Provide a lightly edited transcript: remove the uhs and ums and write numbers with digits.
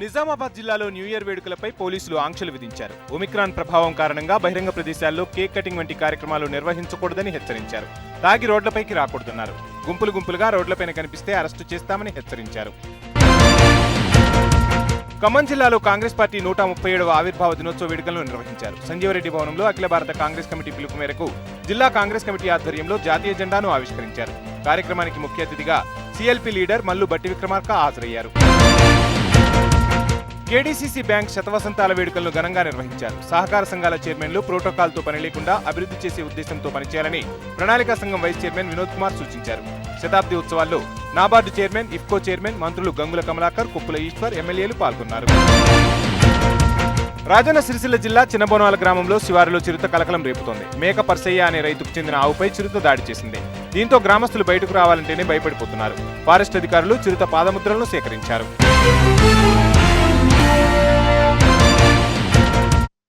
నిజామాబాద్ జిల్లాలో new year వేడుకలపై పోలీసులు ఆంక్షలు విధించారు. ఒమిక్రాన్ ప్రభావం కారణంగా బహిరంగ ప్రదేశాల్లో కేక్ కటింగ్ వంటి కార్యక్రమాలు నిర్వహించకూడదని హెచ్చరించారు. తాగి రోడ్లపైకి రాకూడదన్నారు. గుంపులుగా రోడ్లపైన కనిపిస్తే అరెస్టు చేస్తామని హెచ్చరించారు. ఖమ్మం జిల్లాలో కాంగ్రెస్ పార్టీ 137వ ఆవిర్భావ దినోత్సవ వేడుకలను నిర్వహించారు. సంజీవరెడ్డి భవనంలో అఖిల భారత కాంగ్రెస్ కమిటీ పిలుపు మేరకు జిల్లా కాంగ్రెస్ కమిటీ ఆధ్వర్యంలో జాతీయ జెండాను ఆవిష్కరించారు. కార్యక్రమానికి ముఖ్య అతిథిగా సిఎల్పి లీడర్ మల్లు బట్టి విక్రమార్క హాజరయ్యారు. కేడీసీసీ బ్యాంక్ శతవసంతాల వేడుకలను ఘనంగా నిర్వహించారు. సహకార సంఘాల చైర్మన్లు ప్రోటోకాల్తో పని లేకుండా అభివృద్ధి చేసే ఉద్దేశంతో పనిచేయాలని ప్రణాళికా సంఘం వైస్ చైర్మన్ వినోద్ కుమార్ సూచించారు. శతాబ్ది ఉత్సవాల్లో నాబార్డు చైర్మన్, ఇఫ్కో చైర్మన్, మంత్రులు గంగుల కమలాకర్, కుప్పుల ఈశ్వర్, ఎమ్మెల్యేలు పాల్గొన్నారు. రాజన్న సిరిసిల్ల జిల్లా చిన్నబోనాల గ్రామంలో శివారులో చిరుత కలకలం రేపుతోంది. మేక పర్సయ్య అనే రైతుకు చెందిన ఆవుపై చిరుత దాడి చేసింది. దీంతో గ్రామస్తులు బయటకు రావాలంటేనే భయపడిపోతున్నారు. ఫారెస్ట్ అధికారులు చిరుత పాదముద్రలను సేకరించారు.